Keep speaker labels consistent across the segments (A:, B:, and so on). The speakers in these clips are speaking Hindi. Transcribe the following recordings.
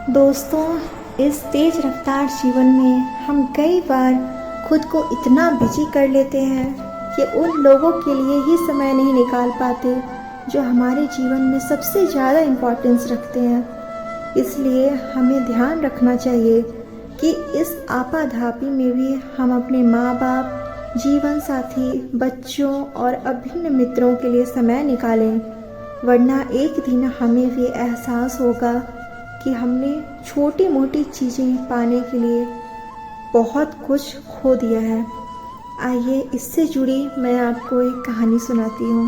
A: दोस्तों, इस तेज रफ्तार जीवन में हम कई बार खुद को इतना बिजी कर लेते हैं कि उन लोगों के लिए ही समय नहीं निकाल पाते जो हमारे जीवन में सबसे ज़्यादा इम्पोर्टेंस रखते हैं। इसलिए हमें ध्यान रखना चाहिए कि इस आपाधापी में भी हम अपने माँ बाप, जीवन साथी, बच्चों और अभिन्न मित्रों के लिए समय निकालें, वरना एक दिन हमें भी एहसास होगा कि हमने छोटी मोटी चीज़ें पाने के लिए बहुत कुछ खो दिया है। आइए इससे जुड़ी मैं आपको एक कहानी सुनाती हूँ।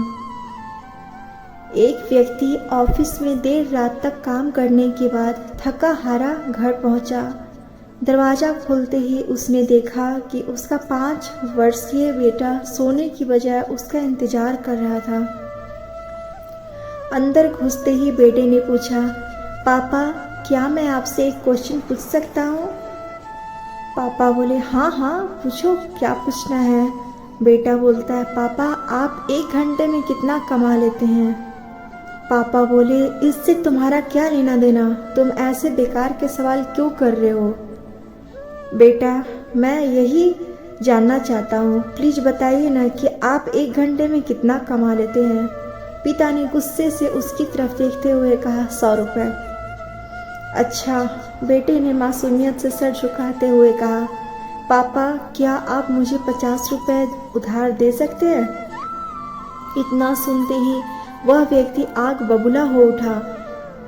A: एक व्यक्ति ऑफिस में देर रात तक काम करने के बाद थका हारा घर पहुँचा। दरवाज़ा खोलते ही उसने देखा कि उसका 5 वर्षीय बेटा सोने की बजाय उसका इंतज़ार कर रहा था। अंदर घुसते ही बेटे ने पूछा, पापा क्या मैं आपसे एक क्वेश्चन पूछ सकता हूँ? पापा बोले, हाँ हाँ पूछो, क्या पूछना है? बेटा बोलता है, पापा आप 1 घंटे में कितना कमा लेते हैं? पापा बोले, इससे तुम्हारा क्या लेना देना, तुम ऐसे बेकार के सवाल क्यों कर रहे हो? बेटा मैं यही जानना चाहता हूँ, प्लीज़ बताइए ना कि आप 1 घंटे में कितना कमा लेते हैं? पिता ने गुस्से से उसकी तरफ देखते हुए कहा, 100 रुपये। अच्छा, बेटे ने मासूमियत से सर झुकाते हुए कहा, पापा क्या आप मुझे 50 रुपये उधार दे सकते हैं? इतना सुनते ही वह व्यक्ति आग बबूला हो उठा।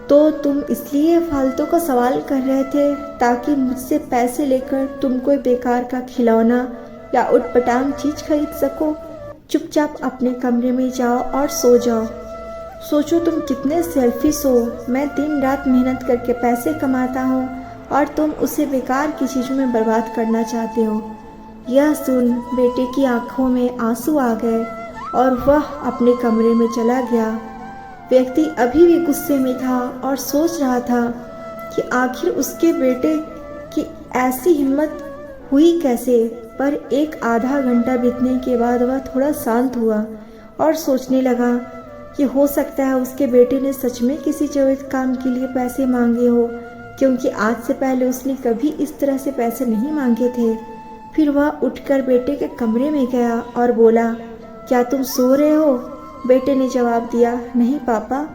A: तो तुम इसलिए फालतू का सवाल कर रहे थे ताकि मुझसे पैसे लेकर तुम कोई बेकार का खिलौना या उटपटांग चीज़ खरीद सको? चुपचाप अपने कमरे में जाओ और सो जाओ। सोचो तुम कितने सेल्फिश हो। मैं दिन रात मेहनत करके पैसे कमाता हूँ और तुम उसे बेकार की चीज़ों में बर्बाद करना चाहते हो। यह सुन बेटे की आंखों में आंसू आ गए और वह अपने कमरे में चला गया। व्यक्ति अभी भी गुस्से में था और सोच रहा था कि आखिर उसके बेटे की ऐसी हिम्मत हुई कैसे। पर एक आधा घंटा बीतने के बाद वह थोड़ा शांत हुआ और सोचने लगा कि हो सकता है उसके बेटे ने सच में किसी जरूरत काम के लिए पैसे मांगे हो, क्योंकि आज से पहले उसने कभी इस तरह से पैसे नहीं मांगे थे। फिर वह उठकर बेटे के कमरे में गया और बोला, क्या तुम सो रहे हो? बेटे ने जवाब दिया, नहीं पापा,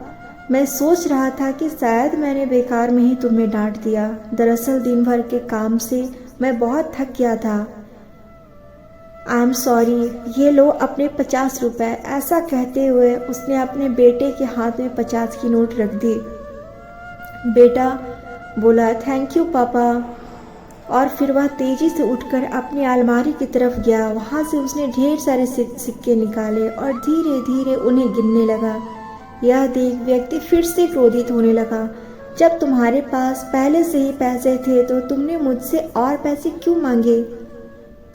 A: मैं सोच रहा था कि शायद मैंने बेकार में ही तुम्हें डांट दिया। दरअसल दिन भर के काम से मैं बहुत थक गया था। आई एम सॉरी, ये लो अपने 50 रुपये। ऐसा कहते हुए उसने अपने बेटे के हाथ में 50 की नोट रख दी। बेटा बोला, थैंक यू पापा, और फिर वह तेजी से उठकर अपनी अलमारी की तरफ गया। वहाँ से उसने ढेर सारे सिक्के निकाले और धीरे धीरे उन्हें गिनने लगा। यह देख व्यक्ति फिर से क्रोधित होने लगा, जब तुम्हारे पास पहले से ही पैसे थे तो तुमने मुझसे और पैसे क्यों मांगे?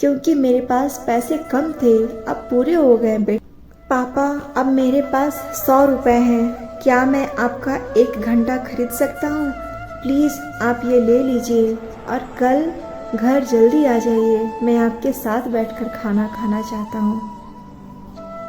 A: क्योंकि मेरे पास पैसे कम थे, अब पूरे हो गए। पापा अब मेरे पास 100 रुपये हैं, क्या मैं आपका 1 घंटा खरीद सकता हूँ? प्लीज़ आप ये ले लीजिए और कल घर जल्दी आ जाइए, मैं आपके साथ बैठकर खाना खाना चाहता हूँ।